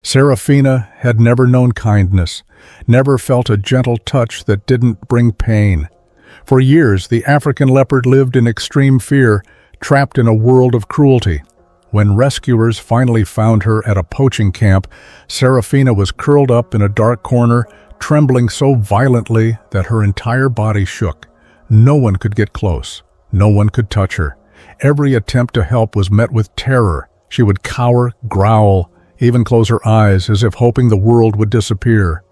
Seraphina had never known kindness, never felt a gentle touch that didn't bring pain. For years, the African leopard lived in extreme fear, trapped in a world of cruelty. When rescuers finally found her at a poaching camp, Seraphina was curled up in a dark corner, trembling so violently that her entire body shook. No one could get close. No one could touch her. Every attempt to help was met with terror. She would cower, growl, even close her eyes as if hoping the world would disappear.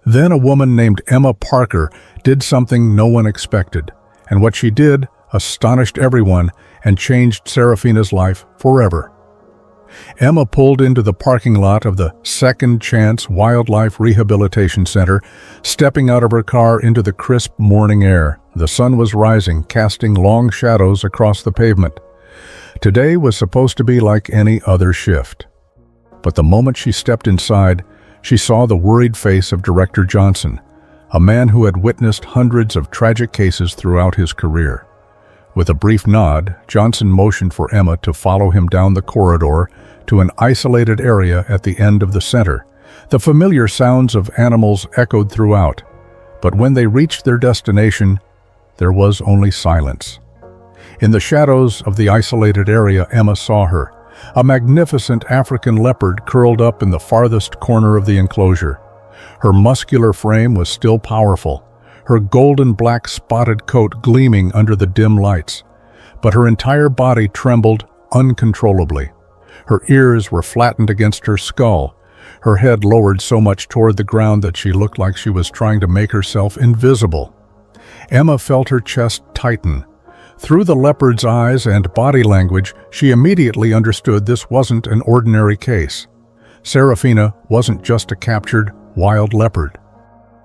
Then a woman named Emma Parker did something no one expected, and what she did astonished everyone and changed Seraphina's life forever. Emma pulled into the parking lot of the Second Chance Wildlife Rehabilitation Center, stepping out of her car into the crisp morning air. The sun was rising, casting long shadows across the pavement. Today was supposed to be like any other shift. But the moment she stepped inside, she saw the worried face of Director Johnson, a man who had witnessed hundreds of tragic cases throughout his career. With a brief nod, Johnson motioned for Emma to follow him down the corridor to an isolated area at the end of the center. The familiar sounds of animals echoed throughout, but when they reached their destination, there was only silence. In the shadows of the isolated area, Emma saw her, a magnificent African leopard curled up in the farthest corner of the enclosure. Her muscular frame was still powerful, her golden black spotted coat gleaming under the dim lights. But her entire body trembled uncontrollably. Her ears were flattened against her skull, her head lowered so much toward the ground that she looked like she was trying to make herself invisible. Emma felt her chest tighten. Through the leopard's eyes and body language, she immediately understood this wasn't an ordinary case. Seraphina wasn't just a captured wild leopard.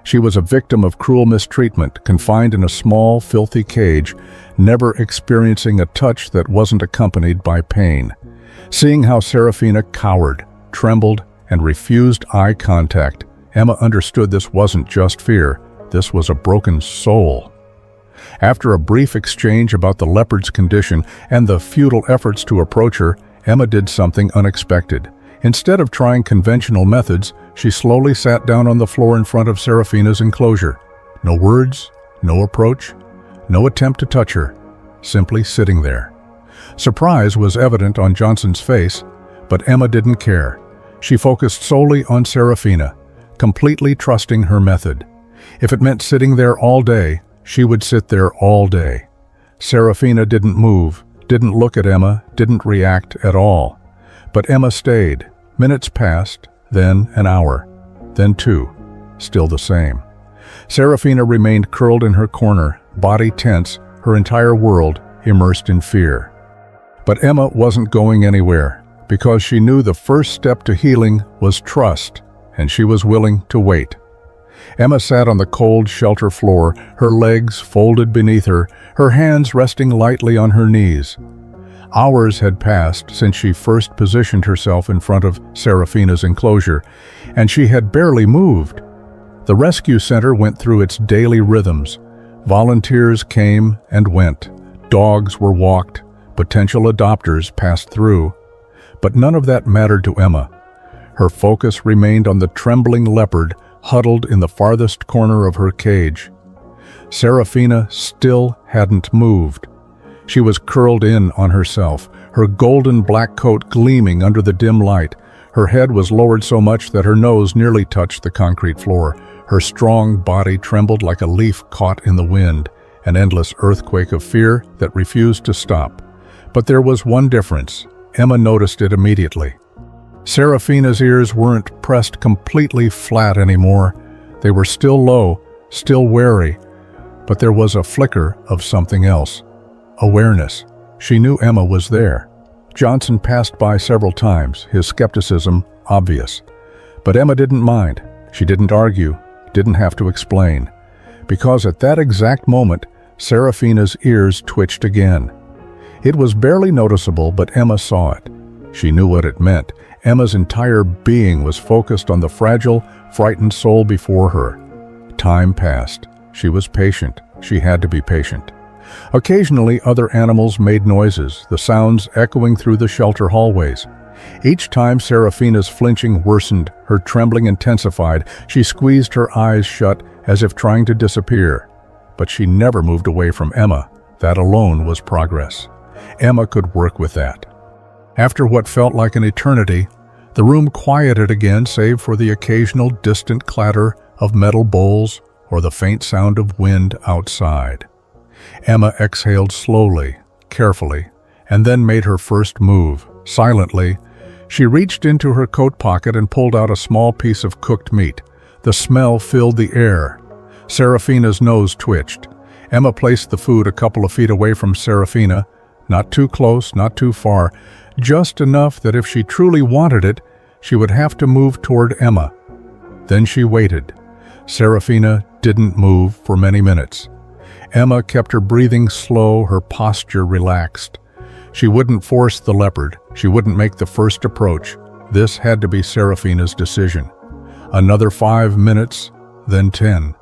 She was a victim of cruel mistreatment, confined in a small, filthy cage, never experiencing a touch that wasn't accompanied by pain. Seeing how Seraphina cowered, trembled, and refused eye contact, Emma understood this wasn't just fear, this was a broken soul. After a brief exchange about the leopard's condition and the futile efforts to approach her, Emma did something unexpected. Instead of trying conventional methods, she slowly sat down on the floor in front of Seraphina's enclosure. No words, no approach, no attempt to touch her, simply sitting there. Surprise was evident on Johnson's face, but Emma didn't care. She focused solely on Seraphina, completely trusting her method. If it meant sitting there all day, she would sit there all day. Seraphina didn't move, didn't look at Emma, didn't react at all. But Emma stayed. Minutes passed, then an hour, then 2, still the same. Seraphina remained curled in her corner, body tense, her entire world immersed in fear. But Emma wasn't going anywhere, because she knew the first step to healing was trust, and she was willing to wait. Emma sat on the cold shelter floor, her legs folded beneath her, her hands resting lightly on her knees. Hours had passed since she first positioned herself in front of Seraphina's enclosure, and she had barely moved. The rescue center went through its daily rhythms. Volunteers came and went. Dogs were walked. Potential adopters passed through. But none of that mattered to Emma. Her focus remained on the trembling leopard huddled in the farthest corner of her cage. Seraphina still hadn't moved. She was curled in on herself, her golden black coat gleaming under the dim light. Her head was lowered so much that her nose nearly touched the concrete floor. Her strong body trembled like a leaf caught in the wind, an endless earthquake of fear that refused to stop. But there was one difference. Emma noticed it immediately. Seraphina's ears weren't pressed completely flat anymore. They were still low, still wary, but there was a flicker of something else. Awareness. She knew Emma was there. Johnson passed by several times, his skepticism obvious. But Emma didn't mind. She didn't argue, didn't have to explain. Because at that exact moment, Seraphina's ears twitched again. It was barely noticeable, but Emma saw it. She knew what it meant. Emma's entire being was focused on the fragile, frightened soul before her. Time passed. She was patient. She had to be patient. Occasionally, other animals made noises, the sounds echoing through the shelter hallways. Each time Seraphina's flinching worsened, her trembling intensified. She squeezed her eyes shut as if trying to disappear. But she never moved away from Emma. That alone was progress. Emma could work with that. After what felt like an eternity, the room quieted again save for the occasional distant clatter of metal bowls or the faint sound of wind outside. Emma exhaled slowly, carefully, and then made her first move. Silently, she reached into her coat pocket and pulled out a small piece of cooked meat. The smell filled the air. Seraphina's nose twitched. Emma placed the food a couple of feet away from Seraphina, not too close, not too far, just enough that if she truly wanted it, she would have to move toward Emma. Then she waited. Seraphina didn't move for many minutes. Emma kept her breathing slow, her posture relaxed. She wouldn't force the leopard. She wouldn't make the first approach. This had to be Seraphina's decision. Another 5 minutes, then 10.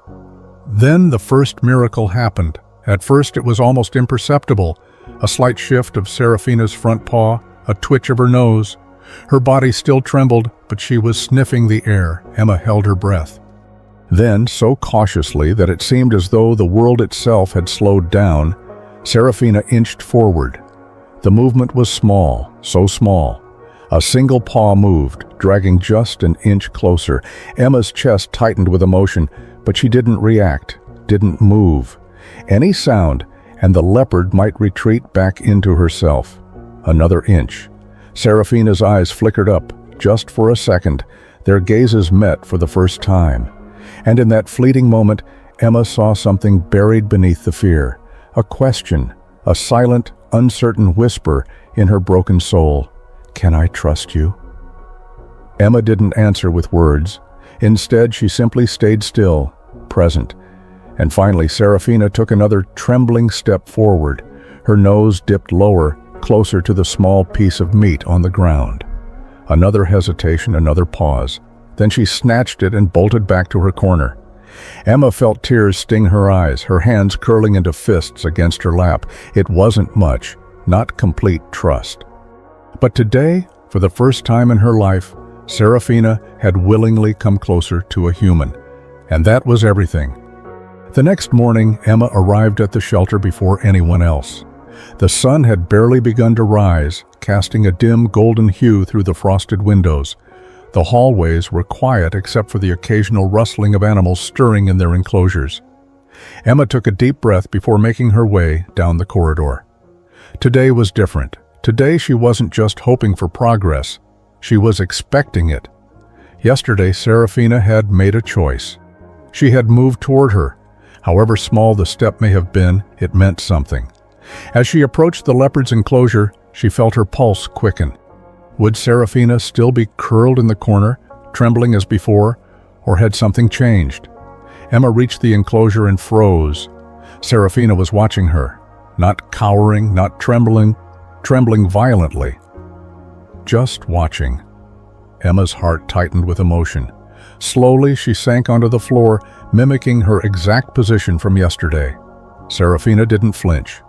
Then the first miracle happened. At first it was almost imperceptible. A slight shift of Seraphina's front paw, a twitch of her nose. Her body still trembled, but she was sniffing the air. Emma held her breath. Then, so cautiously that it seemed as though the world itself had slowed down, Seraphina inched forward. The movement was small, so small. A single paw moved, dragging just an inch closer. Emma's chest tightened with emotion, but she didn't react, didn't move. Any sound, and the leopard might retreat back into herself. Another inch. Seraphina's eyes flickered up, just for a second. Their gazes met for the first time. And in that fleeting moment, Emma saw something buried beneath the fear. A question, a silent, uncertain whisper in her broken soul. "Can I trust you?" Emma didn't answer with words. Instead, she simply stayed still, present. And finally, Seraphina took another trembling step forward. Her nose dipped lower, closer to the small piece of meat on the ground. Another hesitation, another pause. Then she snatched it and bolted back to her corner. Emma felt tears sting her eyes, her hands curling into fists against her lap. It wasn't much, not complete trust. But today, for the first time in her life, Seraphina had willingly come closer to a human. And that was everything. The next morning, Emma arrived at the shelter before anyone else. The sun had barely begun to rise, casting a dim golden hue through the frosted windows. The hallways were quiet except for the occasional rustling of animals stirring in their enclosures. Emma took a deep breath before making her way down the corridor. Today was different. Today she wasn't just hoping for progress. She was expecting it. Yesterday, Seraphina had made a choice. She had moved toward her. However small the step may have been, it meant something. As she approached the leopard's enclosure, she felt her pulse quicken. Would Seraphina still be curled in the corner, trembling as before, or had something changed? Emma reached the enclosure and froze. Seraphina was watching her, not cowering, not trembling violently. Just watching. Emma's heart tightened with emotion. Slowly, she sank onto the floor, mimicking her exact position from yesterday. Seraphina didn't flinch.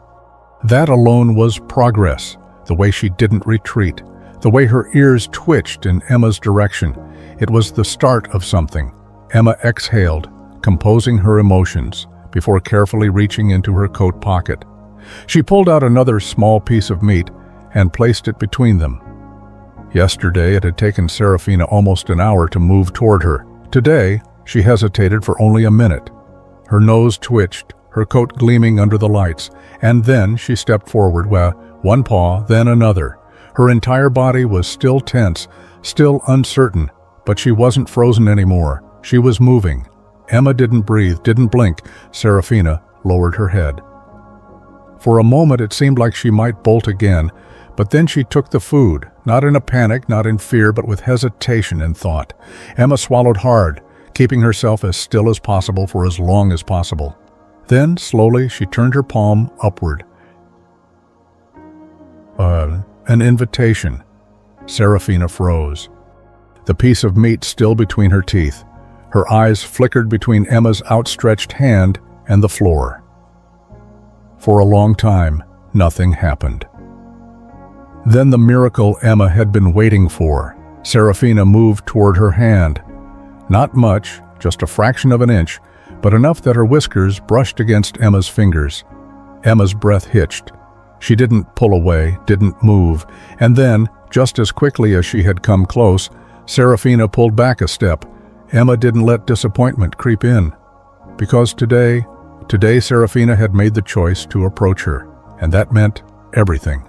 That alone was progress, the way she didn't retreat. The way her ears twitched in Emma's direction. It was the start of something. Emma exhaled, composing her emotions, before carefully reaching into her coat pocket. She pulled out another small piece of meat and placed it between them. Yesterday, it had taken Seraphina almost an hour to move toward her. Today, she hesitated for only a minute. Her nose twitched, her coat gleaming under the lights, and then she stepped forward, one paw, then another. Her entire body was still tense, still uncertain, but she wasn't frozen anymore. She was moving. Emma didn't breathe, didn't blink. Seraphina lowered her head. For a moment it seemed like she might bolt again, but then she took the food, not in a panic, not in fear, but with hesitation and thought. Emma swallowed hard, keeping herself as still as possible for as long as possible. Then, slowly, she turned her palm upward. An invitation. Seraphina froze. The piece of meat still between her teeth. Her eyes flickered between Emma's outstretched hand and the floor. For a long time, nothing happened. Then the miracle Emma had been waiting for. Seraphina moved toward her hand. Not much, just a fraction of an inch, but enough that her whiskers brushed against Emma's fingers. Emma's breath hitched. She didn't pull away, didn't move, and then, just as quickly as she had come close, Seraphina pulled back a step. Emma didn't let disappointment creep in. Because today Seraphina had made the choice to approach her, and that meant everything.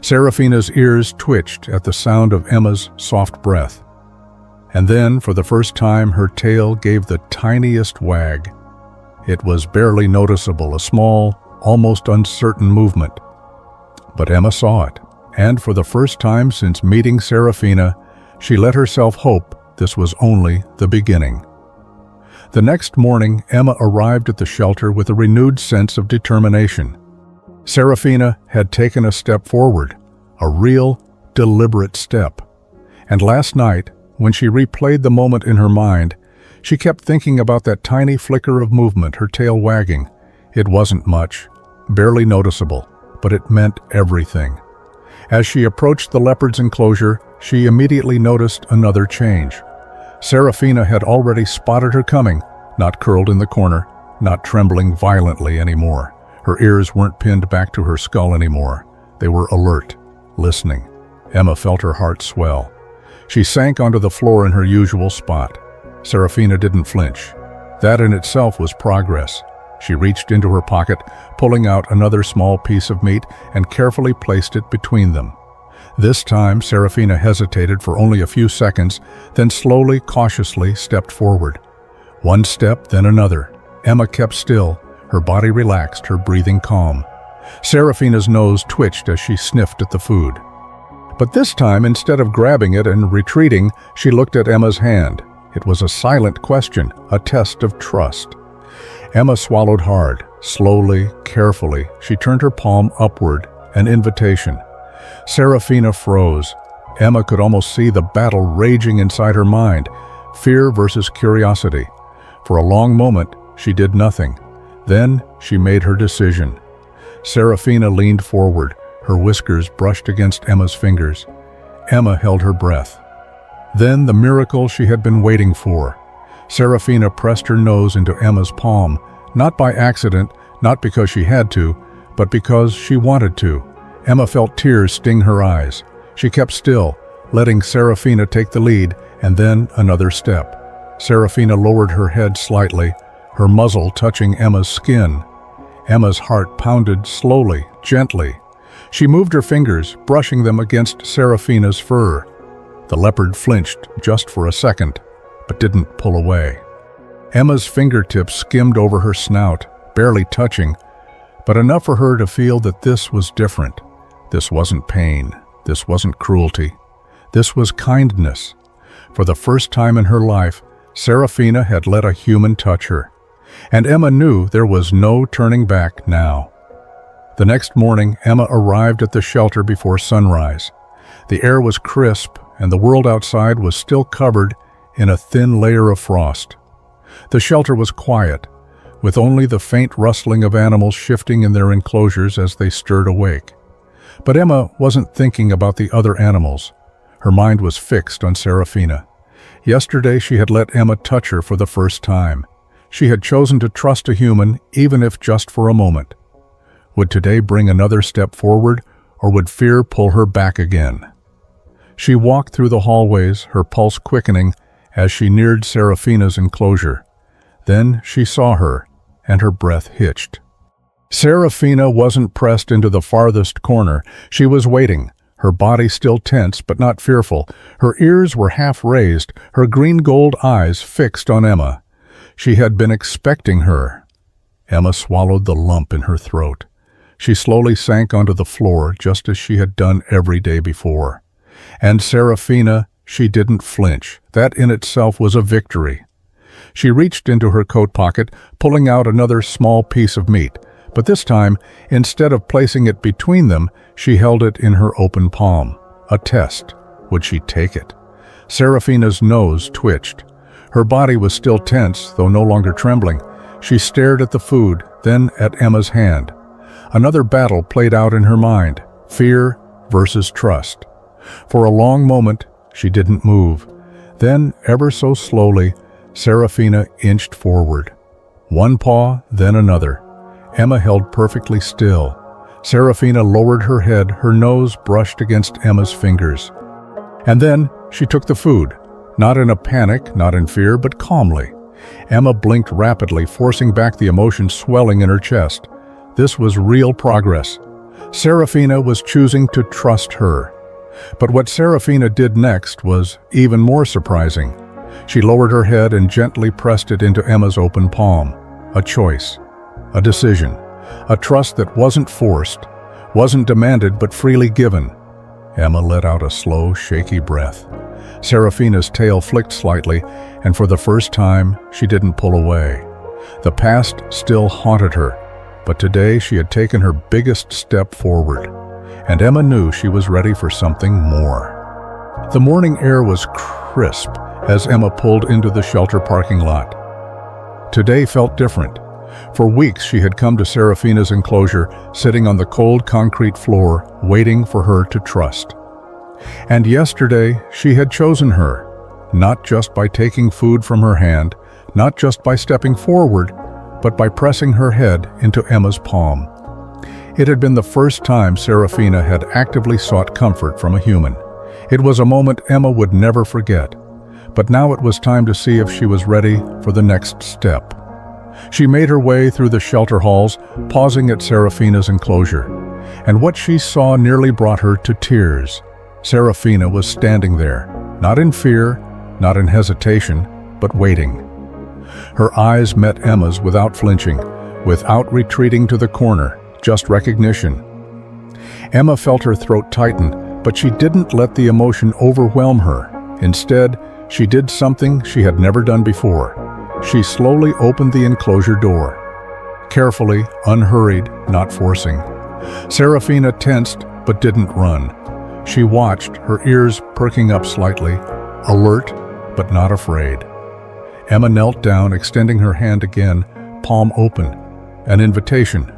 Seraphina's ears twitched at the sound of Emma's soft breath. And then, for the first time, her tail gave the tiniest wag. It was barely noticeable, a small, almost uncertain movement. But Emma saw it, and for the first time since meeting Seraphina, she let herself hope this was only the beginning. The next morning, Emma arrived at the shelter with a renewed sense of determination. Seraphina had taken a step forward, a real, deliberate step. And last night, when she replayed the moment in her mind, she kept thinking about that tiny flicker of movement, her tail wagging. It wasn't much, barely noticeable, but it meant everything. As she approached the leopard's enclosure, she immediately noticed another change. Seraphina had already spotted her coming, not curled in the corner, not trembling violently anymore. Her ears weren't pinned back to her skull anymore. They were alert, listening. Emma felt her heart swell. She sank onto the floor in her usual spot. Seraphina didn't flinch. That in itself was progress. She reached into her pocket, pulling out another small piece of meat, and carefully placed it between them. This time, Seraphina hesitated for only a few seconds, then slowly, cautiously stepped forward. One step, then another. Emma kept still, her body relaxed, her breathing calm. Seraphina's nose twitched as she sniffed at the food. But this time, instead of grabbing it and retreating, she looked at Emma's hand. It was a silent question, a test of trust. Emma swallowed hard. Slowly, carefully, she turned her palm upward, an invitation. Seraphina froze. Emma could almost see the battle raging inside her mind, fear versus curiosity. For a long moment, she did nothing. Then she made her decision. Seraphina leaned forward, her whiskers brushed against Emma's fingers. Emma held her breath. Then the miracle she had been waiting for. Seraphina pressed her nose into Emma's palm, not by accident, not because she had to, but because she wanted to. Emma felt tears sting her eyes. She kept still, letting Seraphina take the lead, and then another step. Seraphina lowered her head slightly, her muzzle touching Emma's skin. Emma's heart pounded slowly, gently. She moved her fingers, brushing them against Seraphina's fur. The leopard flinched just for a second, but didn't pull away. Emma's fingertips skimmed over her snout, barely touching, but enough for her to feel that this was different. This wasn't pain. This wasn't cruelty. This was kindness. For the first time in her life, Seraphina had let a human touch her. And Emma knew there was no turning back now. The next morning, Emma arrived at the shelter before sunrise. The air was crisp, and the world outside was still covered in a thin layer of frost. The shelter was quiet, with only the faint rustling of animals shifting in their enclosures as they stirred awake. But Emma wasn't thinking about the other animals. Her mind was fixed on Seraphina. Yesterday she had let Emma touch her for the first time. She had chosen to trust a human, even if just for a moment. Would today bring another step forward, or would fear pull her back again? She walked through the hallways, her pulse quickening as she neared Seraphina's enclosure. Then she saw her, and her breath hitched. Seraphina wasn't pressed into the farthest corner. She was waiting, her body still tense but not fearful. Her ears were half raised, her green-gold eyes fixed on Emma. She had been expecting her. Emma swallowed the lump in her throat. She slowly sank onto the floor, just as she had done every day before. And Seraphina, she didn't flinch. That in itself was a victory. She reached into her coat pocket, pulling out another small piece of meat. But this time, instead of placing it between them, she held it in her open palm. A test. Would she take it? Seraphina's nose twitched. Her body was still tense, though no longer trembling. She stared at the food, then at Emma's hand. Another battle played out in her mind. Fear versus trust. For a long moment, she didn't move. Then, ever so slowly, Seraphina inched forward. One paw, then another. Emma held perfectly still. Seraphina lowered her head, her nose brushed against Emma's fingers. And then, she took the food. Not in a panic, not in fear, but calmly. Emma blinked rapidly, forcing back the emotion swelling in her chest. This was real progress. Seraphina was choosing to trust her. But what Seraphina did next was even more surprising. She lowered her head and gently pressed it into Emma's open palm. A choice. A decision. A trust that wasn't forced, wasn't demanded but freely given. Emma let out a slow, shaky breath. Seraphina's tail flicked slightly, and for the first time, she didn't pull away. The past still haunted her, but today she had taken her biggest step forward, and Emma knew she was ready for something more. The morning air was crisp as Emma pulled into the shelter parking lot. Today felt different. For weeks she had come to Seraphina's enclosure, sitting on the cold concrete floor, waiting for her to trust. And yesterday she had chosen her, not just by taking food from her hand, not just by stepping forward, but by pressing her head into Emma's palm. It had been the first time Seraphina had actively sought comfort from a human. It was a moment Emma would never forget, but now it was time to see if she was ready for the next step. She made her way through the shelter halls, pausing at Seraphina's enclosure, and what she saw nearly brought her to tears. Seraphina was standing there, not in fear, not in hesitation, but waiting. Her eyes met Emma's without flinching, without retreating to the corner, just recognition. Emma felt her throat tighten, but she didn't let the emotion overwhelm her. Instead, she did something she had never done before. She slowly opened the enclosure door. Carefully, unhurried, not forcing. Seraphina tensed, but didn't run. She watched, her ears perking up slightly, alert, but not afraid. Emma knelt down, extending her hand again, palm open. An invitation.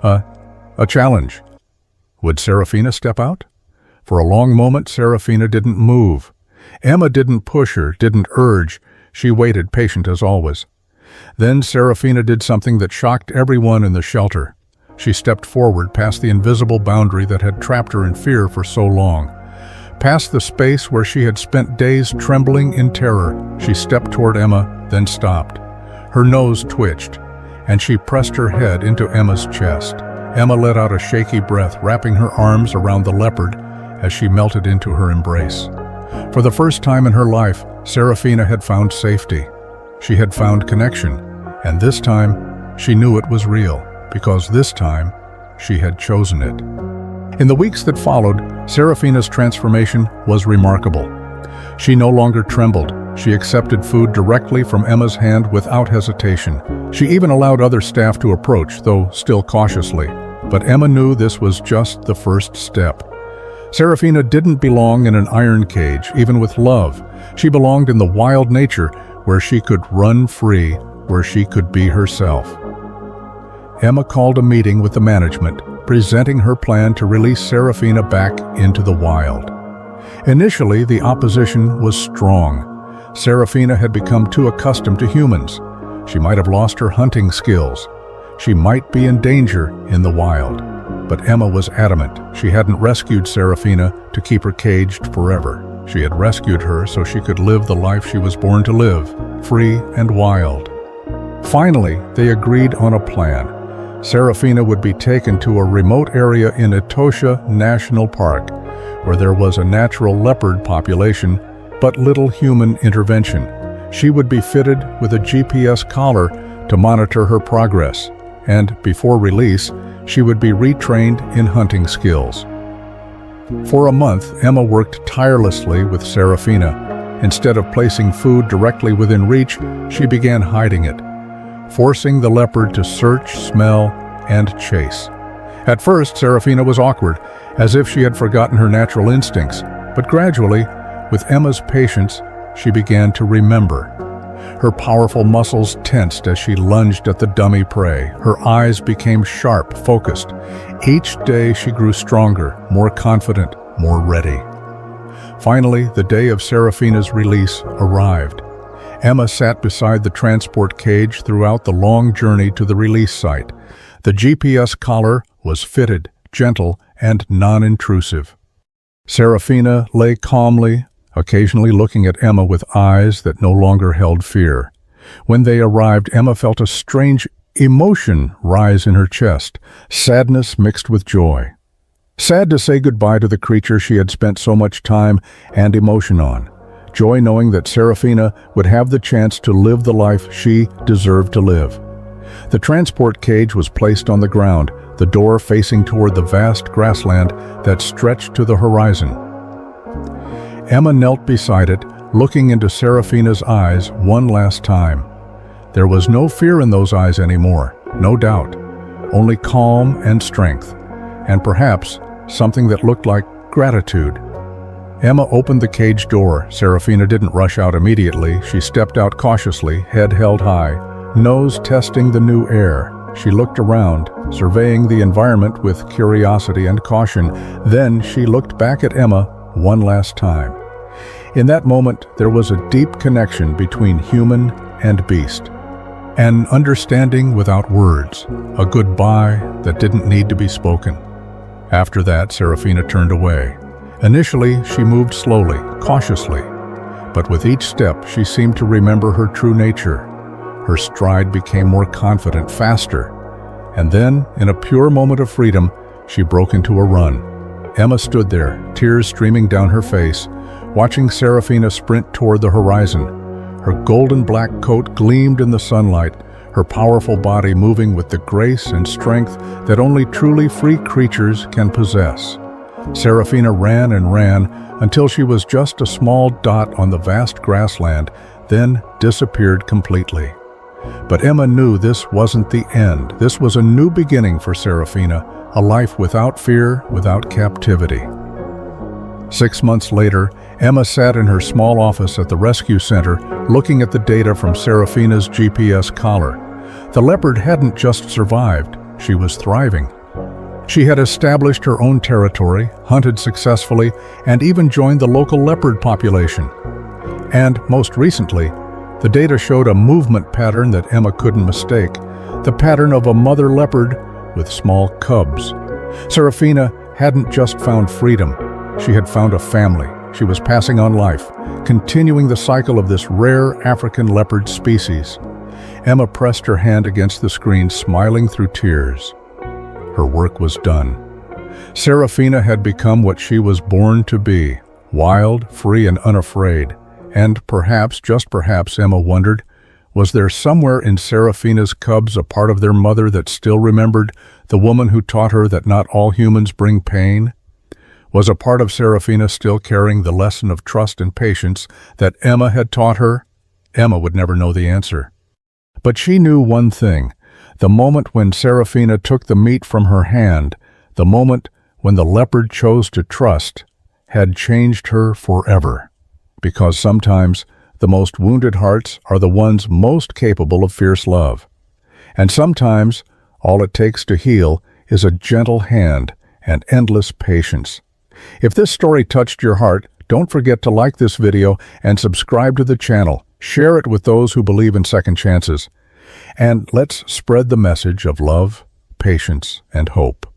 A challenge. Would Seraphina step out? For a long moment, Seraphina didn't move. Emma didn't push her, didn't urge. She waited, patient as always. Then Seraphina did something that shocked everyone in the shelter. She stepped forward past the invisible boundary that had trapped her in fear for so long. Past the space where she had spent days trembling in terror, she stepped toward Emma, then stopped. Her nose twitched, and she pressed her head into Emma's chest. Emma let out a shaky breath, wrapping her arms around the leopard as she melted into her embrace. For the first time in her life, Seraphina had found safety. She had found connection, and this time, she knew it was real, because this time, she had chosen it. In the weeks that followed, Seraphina's transformation was remarkable. She no longer trembled. She accepted food directly from Emma's hand without hesitation. She even allowed other staff to approach, though still cautiously. But Emma knew this was just the first step. Seraphina didn't belong in an iron cage, even with love. She belonged in the wild nature, where she could run free, where she could be herself. Emma called a meeting with the management, presenting her plan to release Seraphina back into the wild. Initially, the opposition was strong. Seraphina had become too accustomed to humans. She might have lost her hunting skills. She might be in danger in the wild. But Emma was adamant. She hadn't rescued Seraphina to keep her caged forever. She had rescued her so she could live the life she was born to live, free and wild. Finally, they agreed on a plan. Seraphina would be taken to a remote area in Etosha National Park, where there was a natural leopard population, but little human intervention. She would be fitted with a GPS collar to monitor her progress, and before release, she would be retrained in hunting skills. For a month, Emma worked tirelessly with Seraphina. Instead of placing food directly within reach, she began hiding it, forcing the leopard to search, smell, and chase. At first, Seraphina was awkward, as if she had forgotten her natural instincts, but gradually, with Emma's patience, she began to remember. Her powerful muscles tensed as she lunged at the dummy prey. Her eyes became sharp, focused. Each day she grew stronger, more confident, more ready. Finally, the day of Seraphina's release arrived. Emma sat beside the transport cage throughout the long journey to the release site. The GPS collar was fitted, gentle, and non-intrusive. Seraphina lay calmly, occasionally looking at Emma with eyes that no longer held fear. When they arrived, Emma felt a strange emotion rise in her chest, sadness mixed with joy. Sad to say goodbye to the creature she had spent so much time and emotion on. Joy knowing that Seraphina would have the chance to live the life she deserved to live. The transport cage was placed on the ground, the door facing toward the vast grassland that stretched to the horizon. Emma knelt beside it, looking into Seraphina's eyes one last time. There was no fear in those eyes anymore, no doubt, only calm and strength, and perhaps something that looked like gratitude. Emma opened the cage door. Seraphina didn't rush out immediately. She stepped out cautiously, head held high, nose testing the new air. She looked around, surveying the environment with curiosity and caution. Then she looked back at Emma one last time. In that moment, there was a deep connection between human and beast. An understanding without words, a goodbye that didn't need to be spoken. After that, Seraphina turned away. Initially, she moved slowly, cautiously, but with each step, she seemed to remember her true nature. Her stride became more confident, faster, and then, in a pure moment of freedom, she broke into a run. Emma stood there, tears streaming down her face, watching Seraphina sprint toward the horizon. Her golden black coat gleamed in the sunlight, her powerful body moving with the grace and strength that only truly free creatures can possess. Seraphina ran and ran until she was just a small dot on the vast grassland, then disappeared completely. But Emma knew this wasn't the end. This was a new beginning for Seraphina, a life without fear, without captivity. 6 months later, Emma sat in her small office at the rescue center, looking at the data from Seraphina's GPS collar. The leopard hadn't just survived, she was thriving. She had established her own territory, hunted successfully, and even joined the local leopard population. And, most recently, the data showed a movement pattern that Emma couldn't mistake, the pattern of a mother leopard with small cubs. Seraphina hadn't just found freedom, she had found a family. She was passing on life, continuing the cycle of this rare African leopard species. Emma pressed her hand against the screen, smiling through tears. Her work was done. Seraphina had become what she was born to be, wild, free, and unafraid. And perhaps, just perhaps, Emma wondered, was there somewhere in Seraphina's cubs a part of their mother that still remembered the woman who taught her that not all humans bring pain? Was a part of Seraphina still carrying the lesson of trust and patience that Emma had taught her? Emma would never know the answer. But she knew one thing. The moment when Seraphina took the meat from her hand, the moment when the leopard chose to trust, had changed her forever. Because sometimes the most wounded hearts are the ones most capable of fierce love. And sometimes all it takes to heal is a gentle hand and endless patience. If this story touched your heart, don't forget to like this video and subscribe to the channel. Share it with those who believe in second chances. And let's spread the message of love, patience, and hope.